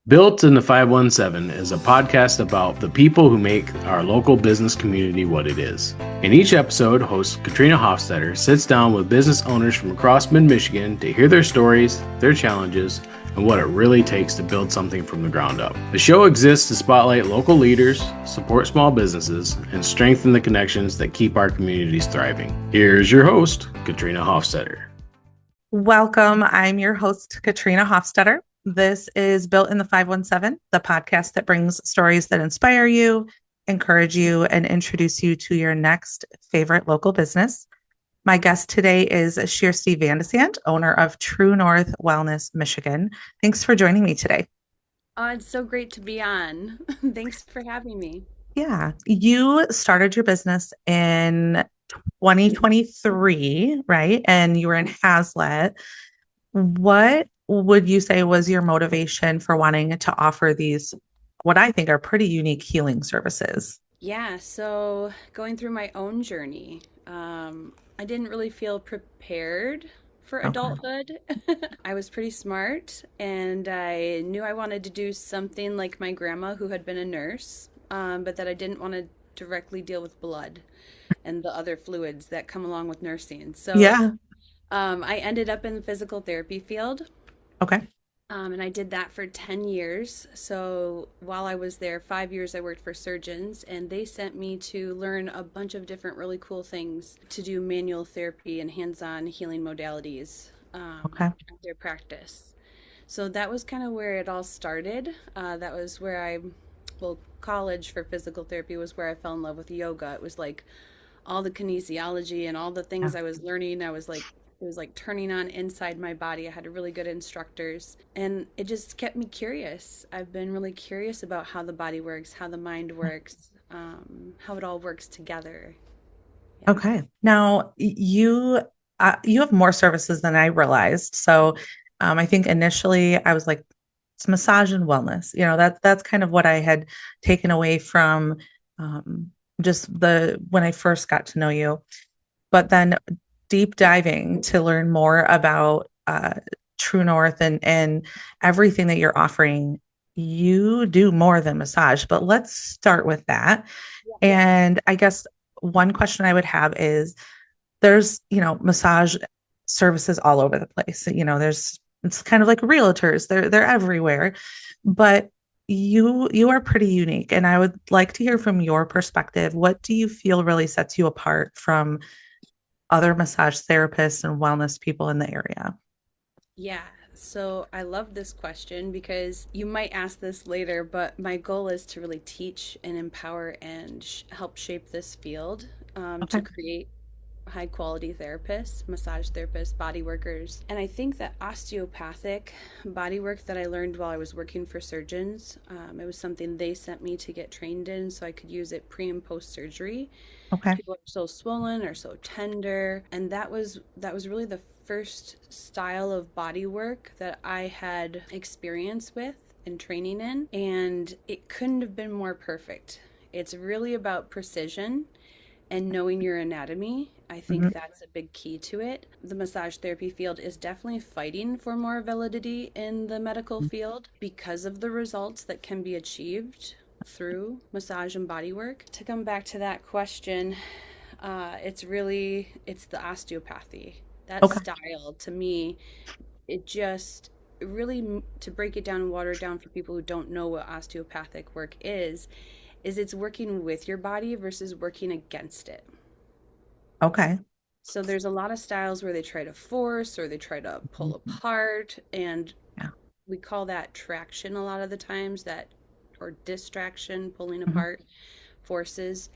Built in the 517 is a podcast about the people who make our local business community what it is. In each episode, host Katrina Hofstetter sits down with business owners from across mid-Michigan to hear their stories, their challenges, and what it really takes to build something from the ground up. The show exists to spotlight local leaders, support small businesses, and strengthen the connections that keep our communities thriving. Here's your host, Katrina Hofstetter. Welcome. I'm your host, Katrina Hofstetter. This is Built in the 517, the podcast that brings stories that inspire you, encourage you, and introduce you to your next favorite local business. My guest today is Kjersti Vandesande, owner of True North Wellness, Michigan. Thanks for joining me today. It's so great to be on. Thanks for having me. Yeah. You started your business in 2023, right? And you were in Haslett. What would you say was your motivation for wanting to offer these, what I think are pretty unique healing services? Yeah, so going through my own journey, I didn't really feel prepared for Okay. adulthood. I was pretty smart and I knew I wanted to do something like my grandma, who had been a nurse, but that I didn't want to directly deal with blood and the other fluids that come along with nursing. So Yeah. I ended up in the physical therapy field. Okay. And I did that for 10 years. So while I was there, 5 years, I worked for surgeons, and they sent me to learn a bunch of different really cool things to do manual therapy and hands on healing modalities Okay. at their practice. So that was kind of where it all started. That was where college for physical therapy was where I fell in love with yoga. It was like all the kinesiology and all the Yeah. things I was learning. It was like turning on inside my body. I had really good instructors, and it just kept me curious. I've been really curious about how the body works, how the mind works, how it all works together. Yeah. Okay. Now you have more services than I realized. So I think initially I was like, it's massage and wellness. That's kind of what I had taken away from um, just the when I first got to know you. But then deep diving to learn more about True North and everything that you're offering, you do more than massage. But let's start with that. And I guess one question I would have is there's, massage services all over the place. It's kind of like realtors. They're everywhere. But you are pretty unique. And I would like to hear from your perspective. What do you feel really sets you apart from other massage therapists and wellness people in the area? Yeah. So I love this question because you might ask this later, but my goal is to really teach and empower and help shape this field, to Okay. create high quality therapists, massage therapists, body workers. And I think that osteopathic body work that I learned while I was working for surgeons, it was something they sent me to get trained in so I could use it pre and post surgery. Okay. People are so swollen or so tender, and that was really the first style of body work that I had experience with and training in, and it couldn't have been more perfect. It's really about precision and knowing your anatomy. I think Mhm. that's a big key to it. The massage therapy field is definitely fighting for more validity in the medical field because of the results that can be achieved through massage and body work. To come back to that question, it's the osteopathy. That Okay. style to me, it just really, to break it down and water it down for people who don't know what osteopathic work is it's working with your body versus working against it. Okay. So there's a lot of styles where they try to force or they try to pull Mhm. apart, and Yeah. we call that traction a lot of the times, that or distraction, pulling Mhm. apart forces.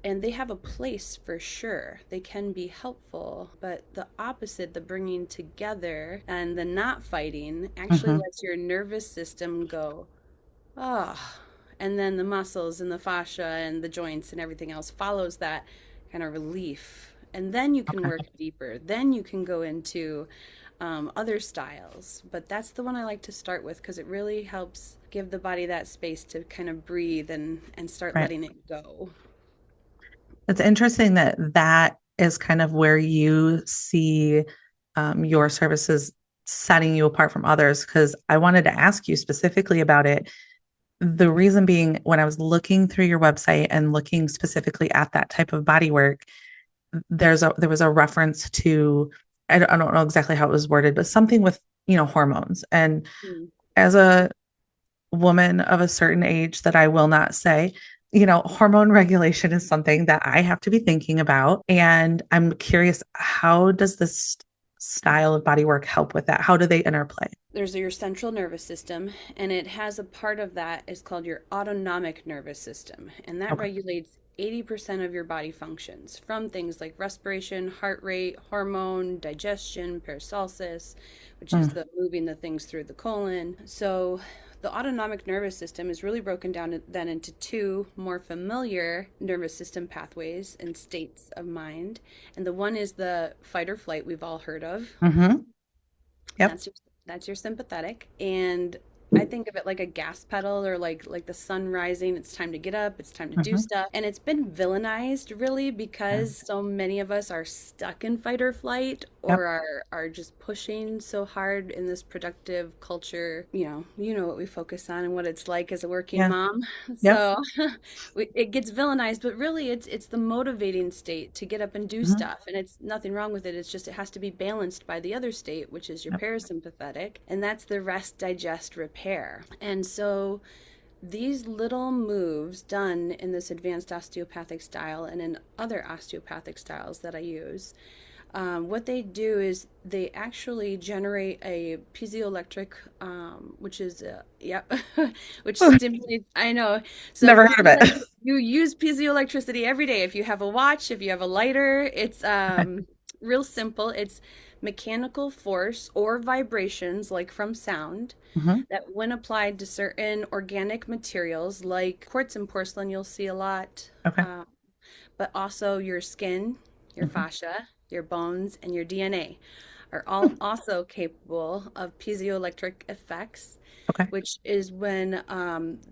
And they have a place for sure. They can be helpful, but the opposite, the bringing together and the not fighting, actually Mhm. lets your nervous system go, ah. And then the muscles and the fascia and the joints and everything else follows that kind of relief. And then you can Okay. work deeper. Then you can go into other styles. But that's the one I like to start with because it really helps give the body that space to kind of breathe and start Right. letting it go. It's interesting that is kind of where you see your services setting you apart from others? Because I wanted to ask you specifically about it. The reason being, when I was looking through your website and looking specifically at that type of body work, there was a reference to, I don't know exactly how it was worded, but something with, hormones. And Mm. as a woman of a certain age that I will not say, hormone regulation is something that I have to be thinking about. And I'm curious, how does this style of body work help with that? How do they interplay? There's your central nervous system, and it has a part of that is called your autonomic nervous system, and that Okay. regulates 80% of your body functions from things like respiration, heart rate, hormone, digestion, peristalsis, which is Mm. the moving the things through the colon. So the autonomic nervous system is really broken down then into two more familiar nervous system pathways and states of mind. And the one is the fight or flight we've all heard of. Mm-hmm. Yep. That's your sympathetic, and I think of it like a gas pedal, or like the sun rising. It's time to get up. It's time to do Mm-hmm. stuff. And it's been villainized really Yeah. because so many of us are stuck in fight or flight, Yep. or are just pushing so hard in this productive culture. You know what we focus on and what it's like as a working Yeah. mom. Yep. So it gets villainized, but really it's the motivating state to get up and do Mm-hmm. stuff, and it's nothing wrong with it. It's just it has to be balanced by the other state, which is your Yep. parasympathetic, and that's the rest, digest, repair. And so these little moves done in this advanced osteopathic style and in other osteopathic styles that I use, what they do is they actually generate a piezoelectric, which is, yep, which stimulates. I know. So Never heard of imagine it. that you use piezoelectricity every day. If you have a watch, if you have a lighter, it's real simple. It's mechanical force or vibrations, like from sound, Mm-hmm. that when applied to certain organic materials, like quartz and porcelain, you'll see a lot. Okay. Um, but also your skin, your Mm-hmm. fascia, your bones, and your DNA are all also capable of piezoelectric effects, Okay. which is when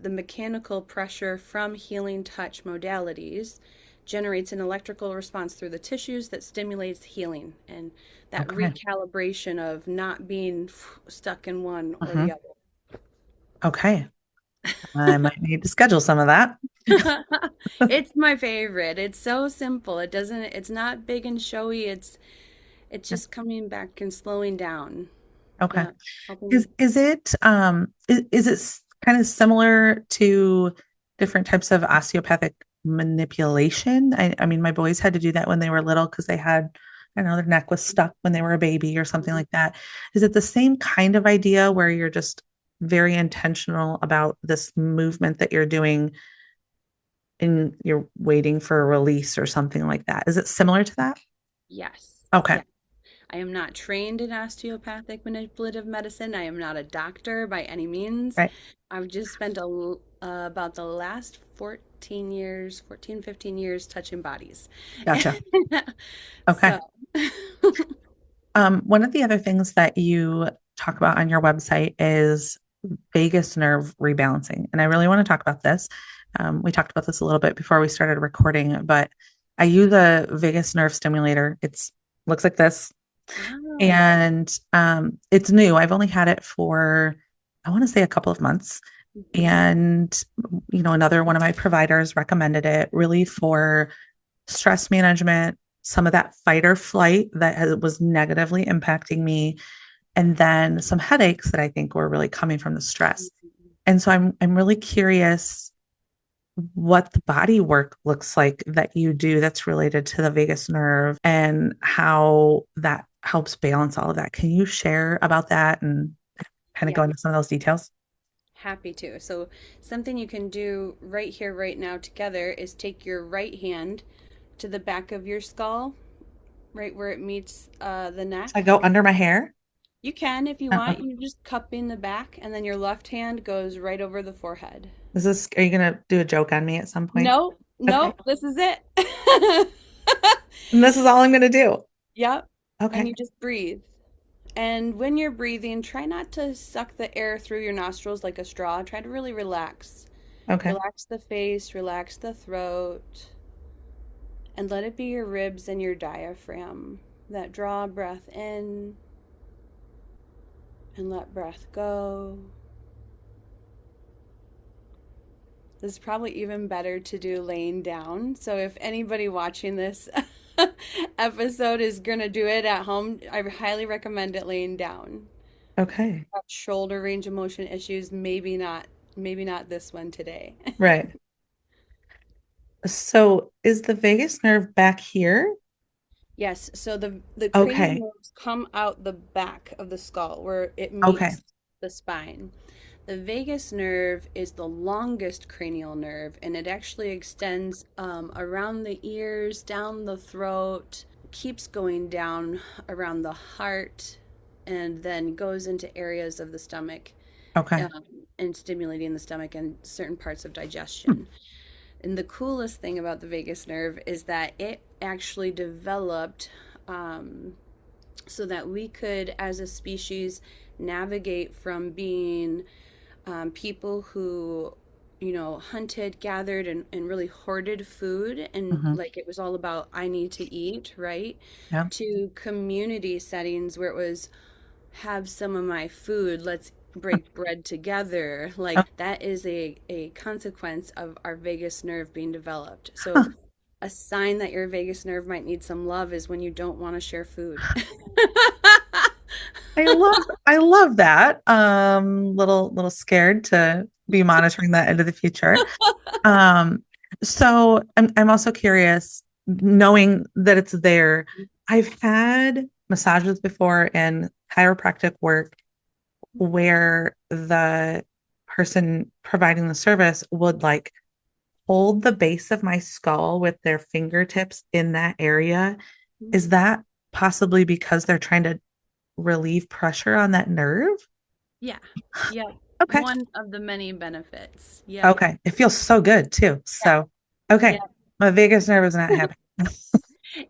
the mechanical pressure from healing touch modalities generates an electrical response through the tissues that stimulates healing and that Okay. recalibration of not being stuck in one or Mm-hmm. the other. Okay. I might need to schedule some of that. It's my favorite. It's so simple. It's not big and showy. It's Yeah. just coming back and slowing down. Okay. Yeah. Is Helping. is it is it kind of similar to different types of osteopathic manipulation? I mean, my boys had to do that when they were little because they had, I don't know, their neck was stuck when they were a baby or something like that. Is it the same kind of idea where you're just very intentional about this movement that you're doing and you're waiting for a release or something like that? Is it similar to that? Yes. Okay. Yeah. I am not trained in osteopathic manipulative medicine. I am not a doctor by any means. Right. I've just spent about the last 14 years, 14, 15 years touching bodies. Gotcha. Okay. So, One of the other things that you talk about on your website is vagus nerve rebalancing. And I really want to talk about this. We talked about this a little bit before we started recording, but I use a vagus nerve stimulator. It's looks like this, oh, and it's new. I've only had it for, I want to say, a couple of months. mhm, And another one of my providers recommended it really for stress management, some of that fight or flight that was negatively impacting me, and then some headaches that I think were really coming from the stress. mhm. And so I'm really curious what the body work looks like that you do that's related to the vagus nerve and how that helps balance all of that. Can you share about that and kind of Yeah, go into some of those details? happy to. So, something you can do right here, right now together is take your right hand to the back of your skull, right where it meets the Should I neck. go under my hair? You can if you Uh-uh. want. You just cupping the back, and then your left hand goes right over the forehead. Are you going to do a joke on me at some point? Nope, Okay. nope, this is it. And this is all I'm going to do. Yep. And Okay. you just breathe. And when you're breathing, try not to suck the air through your nostrils like a straw. Try to really relax. Okay. Relax the face, relax the throat, and let it be your ribs and your diaphragm that draw breath in and let breath go. This is probably even better to do laying down. So if anybody watching this episode is going to do it at home, I highly recommend it laying down. Okay. Shoulder range of motion issues, maybe not this one today. Right. So is the vagus nerve back here? Yes, so the cranial Okay. nerves come out the back of the skull where it Okay. meets the spine. The vagus nerve is the longest cranial nerve, and it actually extends around the ears, down the throat, keeps going down around the heart, and then goes into areas of the stomach, Okay. um, and stimulating the stomach and certain parts of Hmm. digestion. And the coolest thing about the vagus nerve is that it actually developed so that we could, as a species, navigate from being people who, hunted, gathered, and really hoarded food, and Hmm. like it was all about, I need to eat, right? Yeah. To community settings where it was, have some of my food, let's break bread together. Oh, Like that is a consequence of our vagus nerve being developed. So huh. a sign that your vagus nerve might need some love is when you don't want to share food. I love that. Little scared to be monitoring that into the future. Um, so I'm also curious, knowing that it's there. I've had massages before and chiropractic work where the person providing the service would like hold the base of my skull with their fingertips in that area. Is that possibly because they're trying to relieve pressure on that nerve? Yeah. Yeah. Okay. One of the many benefits. Yep. Okay. It feels so good too. Yeah. So, okay. Yeah. My vagus nerve is not happy.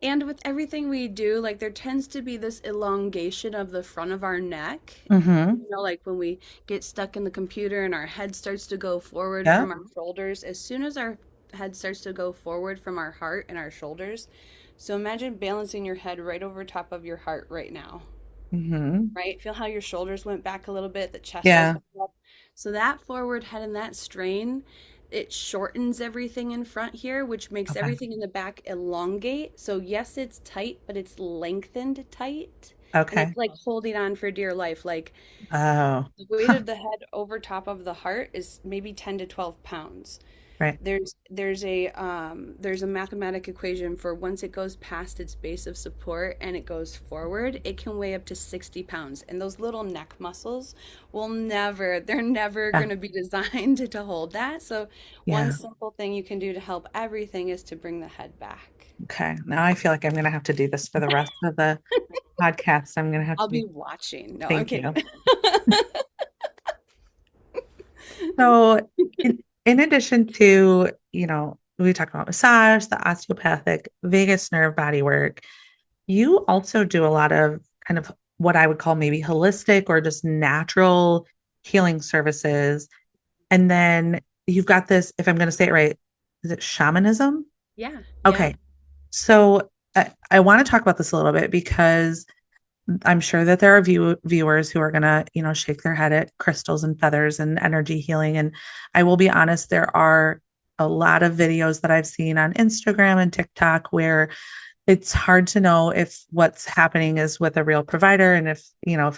And with everything we do, like there tends to be this elongation of the front of our neck. Mm-hmm. Like when we get stuck in the computer and our head starts to go forward Yeah. from our shoulders, as soon as our head starts to go forward from our heart and our shoulders. So imagine balancing your head right over top of your heart right now, Mm-hmm. right? Feel how your shoulders went back a little bit, the chest Yeah. opened up. So that forward head and that strain, it shortens everything in front here, which makes Okay. everything in the back elongate. So yes, it's tight, but it's lengthened tight. And Okay. it's like holding on for dear life. Like Oh. the weight of the head over top of the heart is maybe 10 to 12 pounds. Right. There's a mathematic equation for once it goes past its base of support and it goes forward, it can weigh up to 60 pounds. And those little neck muscles they're never Yeah. going to be designed to hold that. So one Yeah. simple thing you can do to help everything is to bring the head back. Okay. Now I feel like I'm gonna have to do this for the rest of the podcast. I'm gonna have I'll to be be, watching. No, I'm thank kidding. you. So in addition to, we talked about massage, the osteopathic, vagus nerve body work, you also do a lot of kind of what I would call maybe holistic or just natural healing services. And then you've got this, if I'm going to say it right, is it shamanism? Yeah, yeah. Okay. So I want to talk about this a little bit because I'm sure that there are viewers who are going to, shake their head at crystals and feathers and energy healing. And I will be honest, there are a lot of videos that I've seen on Instagram and TikTok where it's hard to know if what's happening is with a real provider and if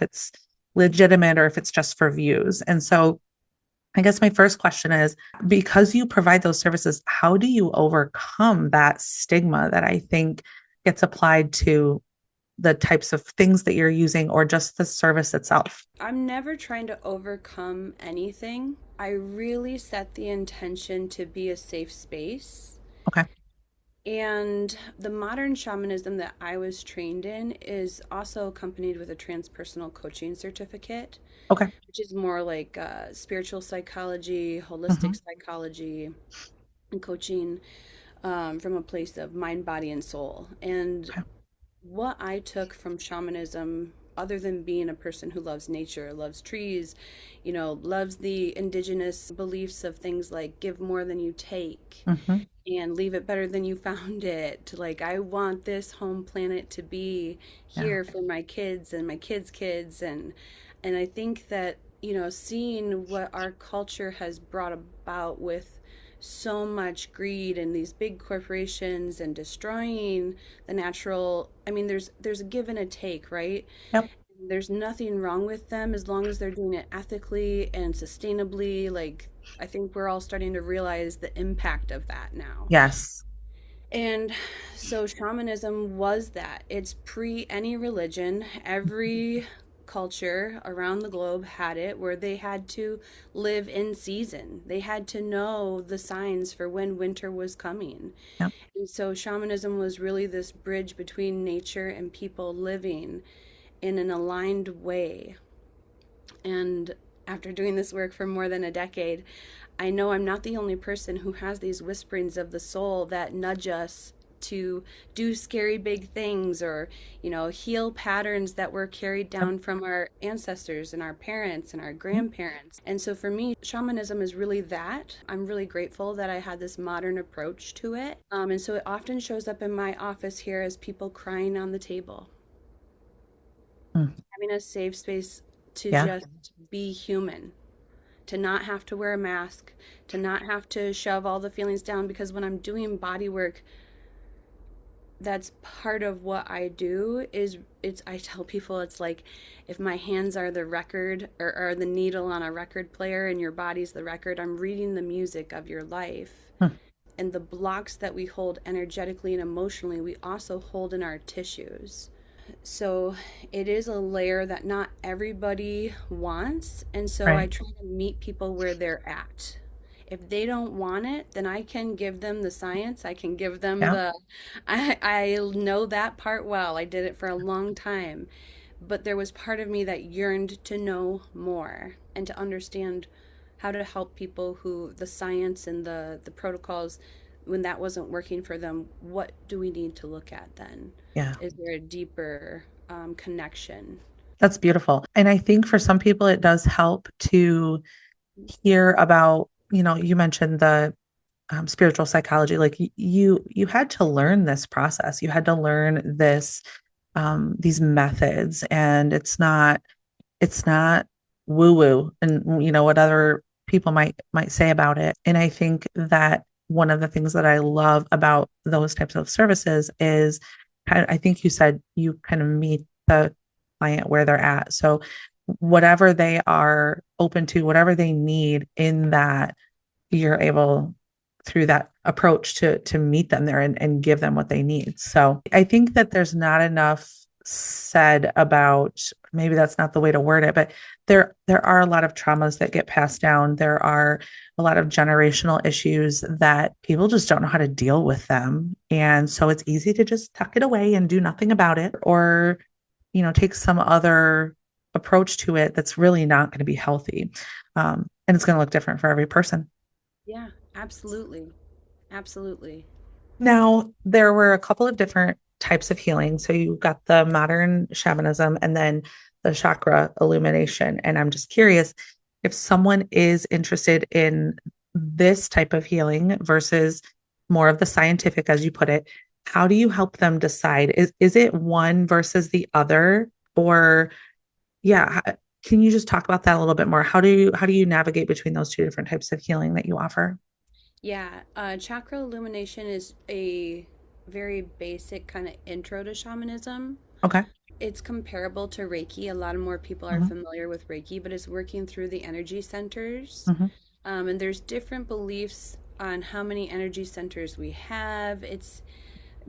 it's legitimate or if it's just for views. And so I guess my first question is, because you provide those services, how do you overcome that stigma that I think gets applied to the types of things that you're using or just the service itself? I'm never trying to overcome anything. I really set the intention to be a safe space. Okay. And the modern shamanism that I was trained in is also accompanied with a transpersonal coaching certificate, Okay. which is more like spiritual psychology, Hmm. holistic psychology, and coaching from a place of mind, body, and soul. And Okay. what I took from shamanism, other than being a person who loves nature, loves trees, loves the indigenous beliefs of things like give more than you take Hmm. and leave it better than you found it. Like, I want this home planet to be Yeah. here for my kids and my kids' kids. And And I think that, seeing what our culture has brought about with so much greed and these big corporations and destroying the natural, I mean, there's a give and a take, right? Yep. There's nothing wrong with them as long as they're doing it ethically and sustainably. Like, I think we're all starting to realize the impact of that now. Yes. And so shamanism was that. It's pre any religion. Every culture around the globe had it, where they had to live in season. They had to know the signs for when winter was coming. Yep. And so shamanism was really this bridge between nature and people living in an aligned way. And after doing this work for more than a decade, I know I'm not the only person who has these whisperings of the soul that nudge us to do scary big things, or heal patterns that were carried Yep. down from our ancestors and our parents and our grandparents. And so for me, shamanism is really that. I'm really grateful that I had this modern approach to it. And so it often shows up in my office here as people crying on the table, Mm. having a safe space to Yeah. just be human, to not have to wear a mask, to not have to shove all the feelings down. Because when I'm doing body work, that's part of what I do. I tell people it's like if my hands are the record, or the needle on a record player and your body's the record, I'm reading the music of your life. Hmm. And the blocks that we hold energetically and emotionally, we also hold in our tissues. So it is a layer that not everybody wants. And so I Right. try to meet people where they're at. If they don't want it, then I can give them the science. I can give them Yeah. I know that part well. I did it for a long time. But there was part of me that yearned to know more and to understand how to help people who the science and the protocols, when that wasn't working for them, what do we need to look at then? Yeah. Is there a deeper connection? That's beautiful. And I think for some people, it does help to hear about, you mentioned the spiritual psychology. Like you had to learn this process. You had to learn these methods, and it's not woo woo, and what other people might say about it. And I think that one of the things that I love about those types of services is, I think you said you kind of meet the client where they're at. So whatever they are open to, whatever they need in that, you're able through that approach to meet them there and give them what they need. So I think that there's not enough said about, maybe that's not the way to word it, but there are a lot of traumas that get passed down. There are a lot of generational issues that people just don't know how to deal with them. And so it's easy to just tuck it away and do nothing about it, or take some other approach to it that's really not going to be healthy. And it's going to look different for every person. Yeah, absolutely. Absolutely. Now, there were a couple of different types of healing. So you got the modern shamanism and then the chakra illumination. And I'm just curious, if someone is interested in this type of healing versus more of the scientific, as you put it, how do you help them decide? Is it one versus the other? Or yeah, can you just talk about that a little bit more? How do you navigate between those two different types of healing that you offer? Yeah, chakra illumination is a very basic kind of intro to shamanism. Okay. It's comparable to Reiki. A lot of more people are Hmm. familiar with Reiki, but it's working through the energy centers. Hmm. And there's different beliefs on how many energy centers we have. It's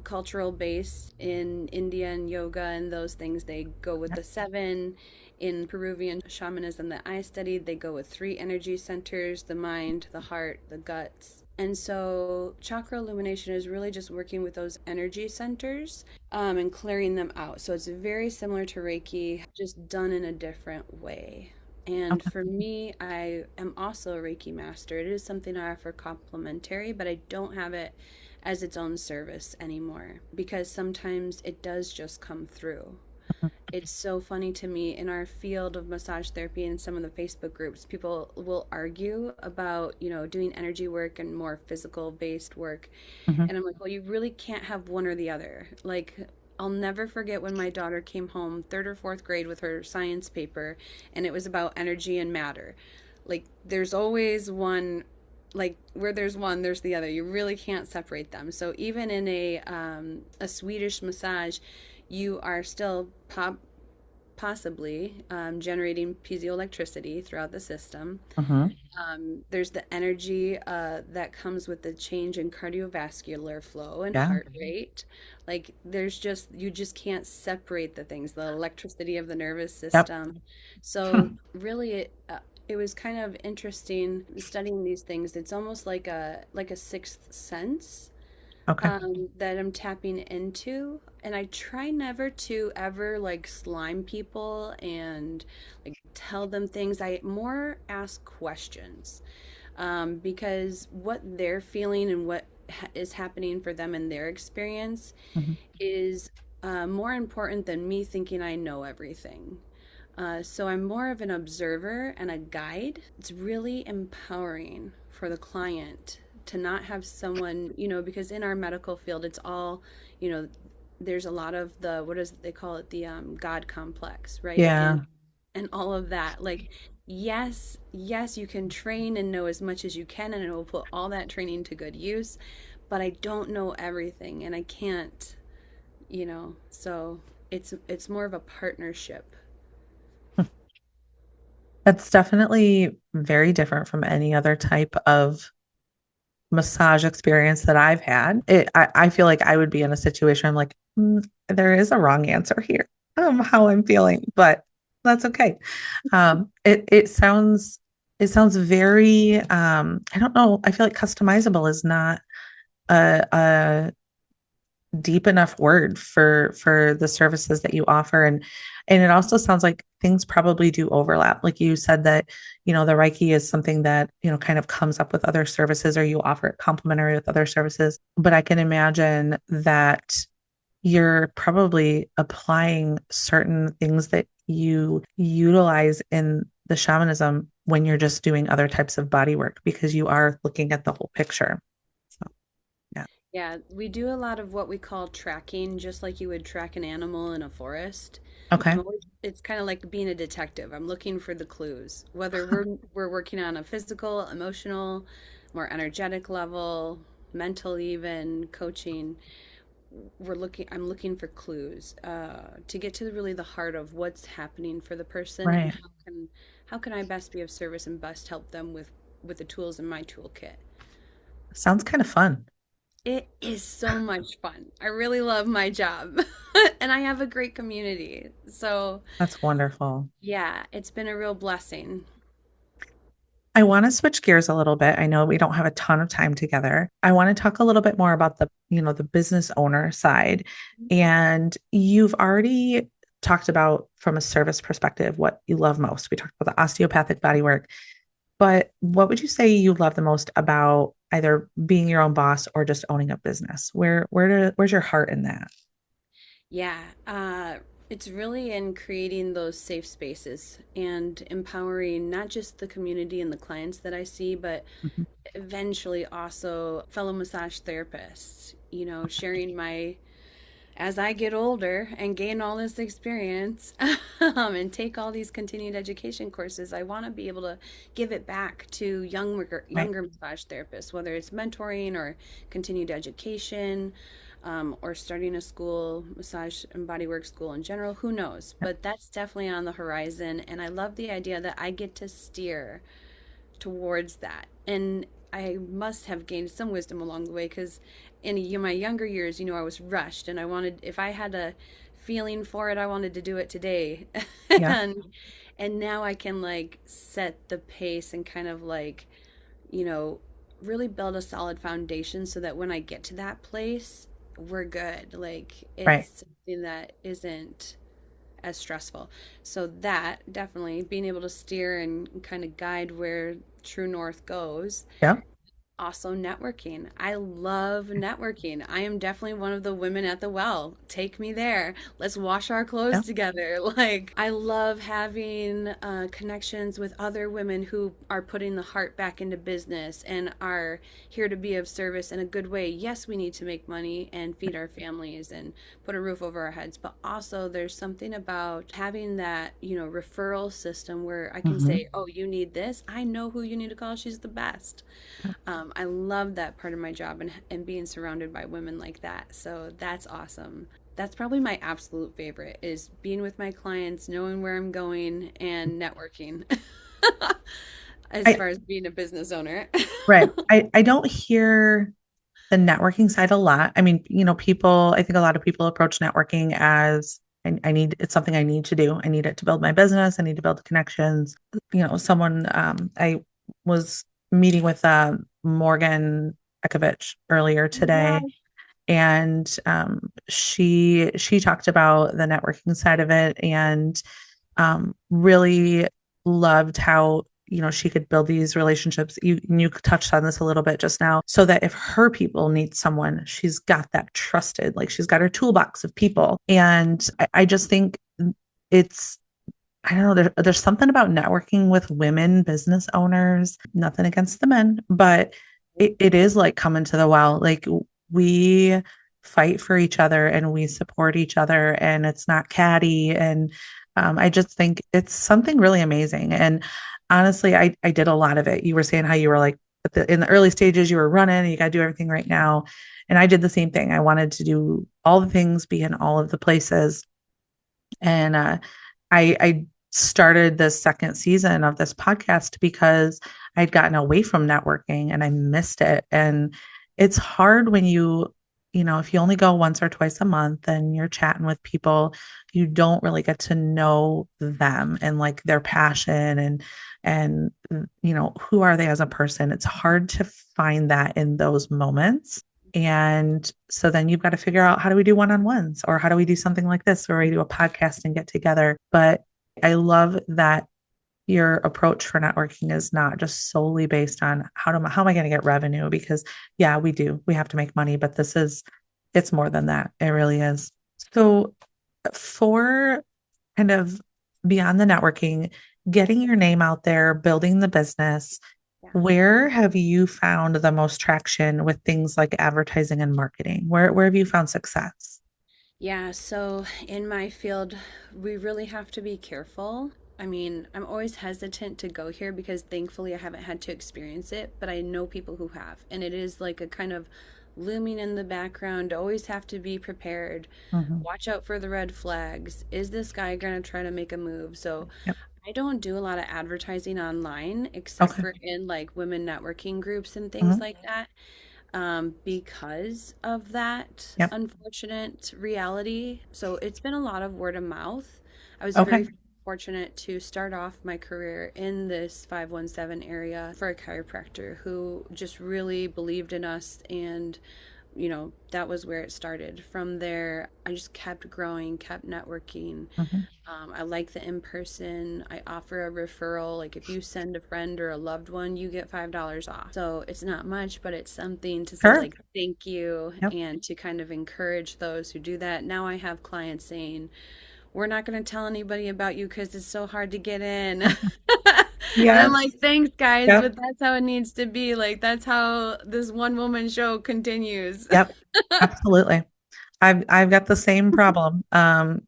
cultural based. In India and yoga and those things, they go with the seven. In Peruvian shamanism that I studied, they go with three energy centers: the mind, the heart, the guts. And so chakra illumination is really just working with those energy centers, and clearing them out. So it's very similar to Reiki, just done in a different way. And Okay. for me, I am also a Reiki master. It is something I offer complimentary, but I don't have it as its own service anymore, because sometimes it does just come through. It's so funny to me in our field of massage therapy and some of the Facebook groups, people will argue about, doing energy work and more physical based work. Hmm. And I'm like, well, you really can't have one or the other. Like, I'll never forget when my daughter came home, third or fourth grade, with her science paper, and it was about energy and matter. Like, there's always one, like, where there's one, there's the other. You really can't separate them. So even in a Swedish massage, you are still possibly generating piezoelectricity throughout the system. Hmm. There's the energy that comes with the change in cardiovascular flow and Yeah. heart rate. Like, there's just, you just can't separate the things, the electricity of the nervous Yep. system. So really, it was kind of interesting studying these things. It's almost like a sixth sense Okay. that I'm tapping into. And I try never to ever like slime people and like tell them things. I more ask questions because what they're feeling and what is happening for them in their experience Mhm. is more important than me thinking I know everything. So I'm more of an observer and a guide. It's really empowering for the client to not have someone, because in our medical field, it's all, you know, there's a lot of the, what is they call it, the God complex, right? Yeah. And all of that. Like, yes, yes, you can train and know as much as you can, and it will put all that training to good use. But I don't know everything, and I can't, so it's more of a partnership. That's definitely very different from any other type of massage experience that I've had. I feel like I would be in a situation I'm like, there is a wrong answer here. How I'm feeling, but that's okay. It sounds very I don't know. I feel like customizable is not a deep enough word for the services that you offer, and it also sounds like things probably do overlap. Like you said that the Reiki is something that kind of comes up with other services, or you offer it complementary with other services, but I can imagine that you're probably applying certain things that you utilize in the shamanism when you're just doing other types of body work, because you are looking at the whole picture. So yeah. Yeah, we do a lot of what we call tracking, just like you would track an animal in a forest. Okay. It's kind of like being a detective. I'm looking for the clues, whether we're working on a physical, emotional, more energetic level, mental, even coaching. I'm looking for clues to get to really the heart of what's happening for the person, and Right. how can I best be of service and best help them with the tools in my toolkit. Sounds kind of fun. It is so much fun. I really love my job and I have a great community. So, That's wonderful. yeah, it's been a real blessing. I want to switch gears a little bit. I know we don't have a ton of time together. I want to talk a little bit more about the business owner side. And you've already talked about, from a service perspective, what you love most. We talked about the osteopathic bodywork, but what would you say you love the most about either being your own boss or just owning a business? Where's your heart in that? Yeah, it's really in creating those safe spaces and empowering not just the community and the clients that I see, but Mhm. eventually also fellow massage therapists, sharing my as I get older and gain all this experience and take all these continued education courses, I want to be able to give it back to Right. younger massage therapists, whether it's mentoring or continued education, or starting a school, massage and bodywork school in general. Who knows? Yep. But that's definitely on the horizon. And I love the idea that I get to steer towards that. And I must have gained some wisdom along the way because in my younger years, I was rushed and I wanted, if I had a feeling for it, I wanted to do it today. Yeah. and and now I can like set the pace and kind of like, you know, really build a solid foundation so that when I get to that place, we're good. Like Right. it's something that isn't as stressful. So that definitely being able to steer and kind of guide where true north goes. Yeah. Also, networking. I love networking. I am definitely one of the women at the well. Take me there. Let's wash our clothes Yeah. together. Like, I love having connections with other women who are putting the heart back into business and are here to be of service in a good way. Yes, we need to make money and feed our families and put a roof over our heads, but also there's something about having that, referral system where I can Mhm. say, oh, you need this. I know who you need to call. She's the best. I love that part of my job and being surrounded by women like that. So that's awesome. That's probably my absolute favorite is being with my clients, knowing where I'm going, and networking as I far as being a business owner. Right. I don't hear the networking side a lot. I mean, I think a lot of people approach networking as it's something I need to do. I need it to build my business. I need to build the connections. I was meeting with Morgan Ekovich earlier today, Yes. and she talked about the networking side of it, and really loved how she could build these relationships. You touched on this a little bit just now, so that if her people need someone, she's got that trusted, like she's got her toolbox of people. And I just think it's I don't know, there's something about networking with women business owners, nothing against the men, but it is like coming to the well. Like we fight for each other and we support each other, and it's not catty. And I just think it's something really amazing. And honestly, I did a lot of it. You were saying how you were like in the early stages, you were running and you got to do everything right now. And I did the same thing. I wanted to do all the things, be in all of the places. And I started the second season of this podcast because I'd gotten away from networking and I missed it. And it's hard when if you only go once or twice a month and you're chatting with people, you don't really get to know them and like their passion and who are they as a person. It's hard to find that in those moments. And so then you've got to figure out, how do we do one-on-ones, or how do we do something like this, or we do a podcast and get together. But I love that your approach for networking is not just solely based on how am I going to get revenue? Because yeah, we have to make money, but it's more than that. It really is. So for kind of beyond the networking, getting your name out there, building the business, Yeah. where have you found the most traction with things like advertising and marketing? Where have you found success? Yeah, so in my field, we really have to be careful. I mean, I'm always hesitant to go here because thankfully I haven't had to experience it, but I know people who have. And it is like a kind of looming in the background, always have to be prepared. Mhm. Watch out for the red flags. Is this guy going to try to make a move? So Yep. I don't do a lot of advertising online except Okay. for in like women networking groups and things Mhm. like that, because of that Yep. unfortunate reality. So it's been a lot of word of mouth. I was Okay. very fortunate to start off my career in this 517 area for a chiropractor who just really believed in us, and that was where it started. From there, I just kept growing, kept networking. Mhm. I like the in person. I offer a referral. Like if you send a friend or a loved one, you get $5 off. So it's not much, but it's something to say Sure. like thank you Yep. and to kind of encourage those who do that. Now I have clients saying, we're not going to tell anybody about you because it's so hard to get in. And I'm Yes. like, thanks, guys, Yep. but that's how it needs to be. Like, that's how this one woman show continues. Yep. Absolutely. I've got the same problem,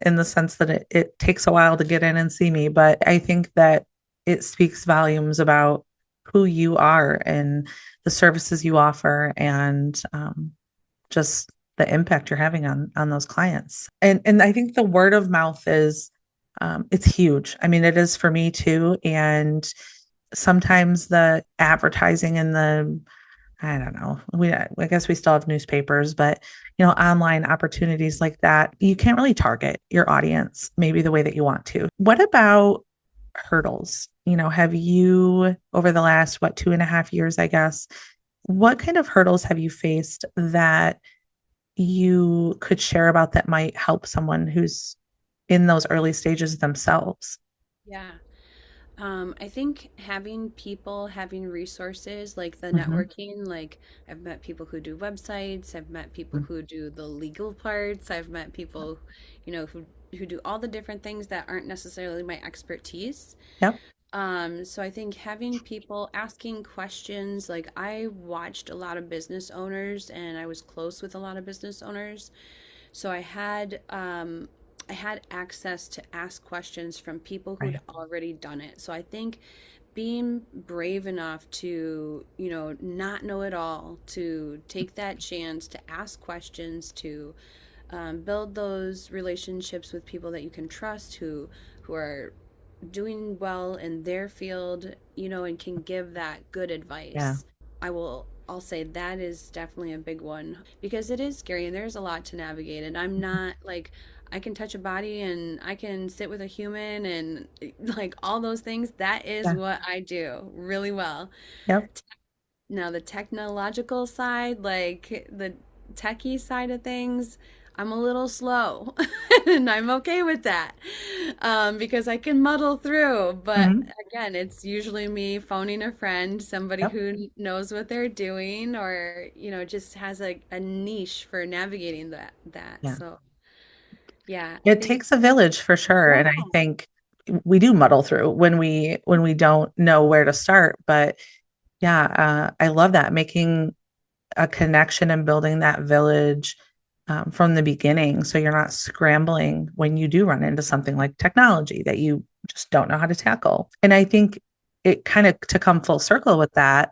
in the sense that it takes a while to get in and see me, but I think that it speaks volumes about who you are and the services you offer, and just the impact you're having on those clients. And I think the word of mouth is it's huge. I mean, it is for me too. And sometimes the advertising and the I don't know. I guess we still have newspapers, but online opportunities like that, you can't really target your audience maybe the way that you want to. What about hurdles? Have you, over the last, 2.5 years, I guess, what kind of hurdles have you faced that you could share about that might help someone who's in those early stages themselves? Yeah. I think having people, having resources like the Hmm. networking, like I've met people who do websites, I've met people who do the legal parts, I've met people, who do all the different things that aren't necessarily my expertise. Yep. So I think having people asking questions, like I watched a lot of business owners and I was close with a lot of business owners. So I had access to ask questions from people who Right. had already done it. So I think being brave enough to, not know it all, to take that chance to ask questions, to build those relationships with people that you can trust, who are doing well in their field, and can give that good Yeah. advice. I'll say that is definitely a big one because it is scary and there's a lot to navigate, and I'm not like I can touch a body and I can sit with a human and like all those things. That is Yeah. what I do really well. Yep. Now, the technological side, like the techie side of things, I'm a little slow and I'm okay with that because I can muddle through. But Hmm. again, it's usually me phoning a friend, somebody Yep. who knows what they're doing or, just has a niche for navigating that. Yeah. So, yeah, I It think, takes a village for sure. yeah, And I think we do muddle through when we don't know where to start. But yeah, I love that, making a connection and building that village from the beginning. So you're not scrambling when you do run into something like technology that you just don't know how to tackle. And I think it kind of, to come full circle with that,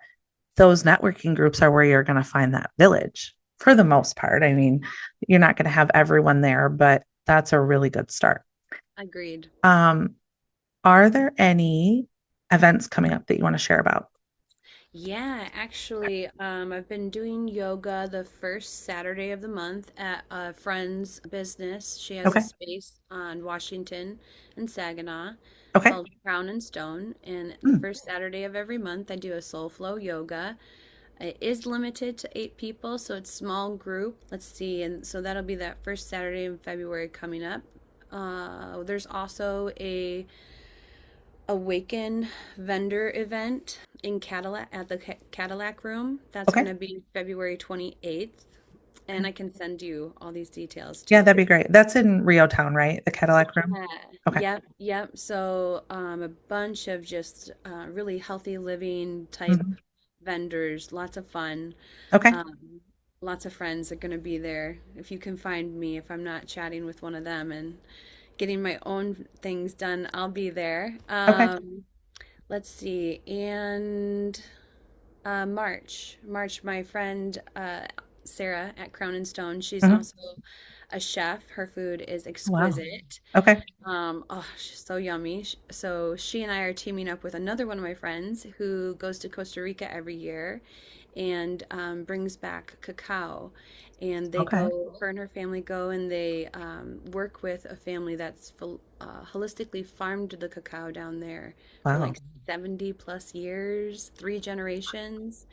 those networking groups are where you're going to find that village for the most part. I mean, you're not going to have everyone there, but that's a really good start. agreed. Um, are there any events coming up that you want to share about? Yeah, actually, I've been doing yoga the first Saturday of the month at a friend's business. She has a Okay. space on Washington and Saginaw Okay. called Crown and Stone. And the Mm. first Saturday of every month, I do a soul flow yoga. It is limited to 8 people, so it's small group. Let's see, and so that'll be that first Saturday in February coming up. There's also a Awaken vendor event in Cadillac at the Cadillac Room. That's going Okay. to be February 28th. And I can send you all these details Yeah, too. that'd be great. That's in Rio Town, right? The Cadillac Room. Yeah, Okay. yep, yep. So a bunch of just really healthy living type Mhm. vendors, lots of fun. Okay. Um, Lots of friends are going to be there. If you can find me, if I'm not chatting with one of them and getting my own things done, I'll be there. Okay. Let's see. And March, my friend Sarah at Crown and Stone, she's Mhm. also a chef. Her food is Wow. exquisite. Okay. Oh, she's so yummy. So she and I are teaming up with another one of my friends who goes to Costa Rica every year and brings back cacao. And they Okay. go, her and her family go and they work with a family that's holistically farmed the cacao down there for Wow. like 70 plus years, 3 generations.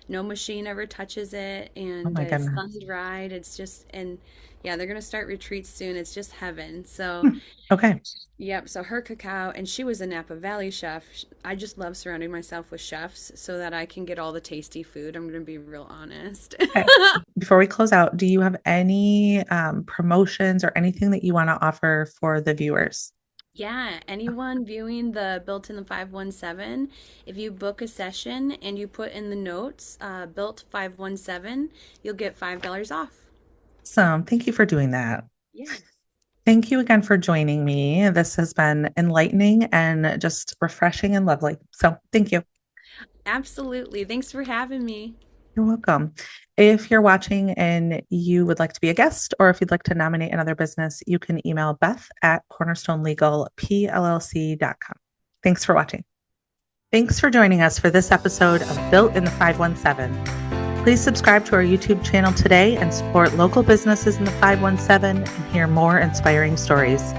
No machine ever touches it, Oh and my it's sun goodness. dried. It's just, and yeah, they're gonna start retreats soon. It's just heaven. So, Hmm. Okay. yep. So her cacao, and she was a Napa Valley chef. I just love surrounding myself with chefs so that I can get all the tasty food. I'm gonna be real honest. Okay. Before we close out, do you have any promotions or anything that you want to offer for the viewers? Yeah, anyone viewing the Built in the 517, if you book a session and you put in the notes, Built 517, you'll get $5 off. Awesome. Thank you for doing that. Yeah, Thank you again for joining me. This has been enlightening and just refreshing and lovely. So thank you. absolutely. Thanks for having me. You're welcome. If you're watching and you would like to be a guest, or if you'd like to nominate another business, you can email Beth at cornerstonelegalpllc.com. Thanks for watching. Thanks for joining us for this episode of Built in the 517. Please subscribe to our YouTube channel today and support local businesses in the 517 and hear more inspiring stories.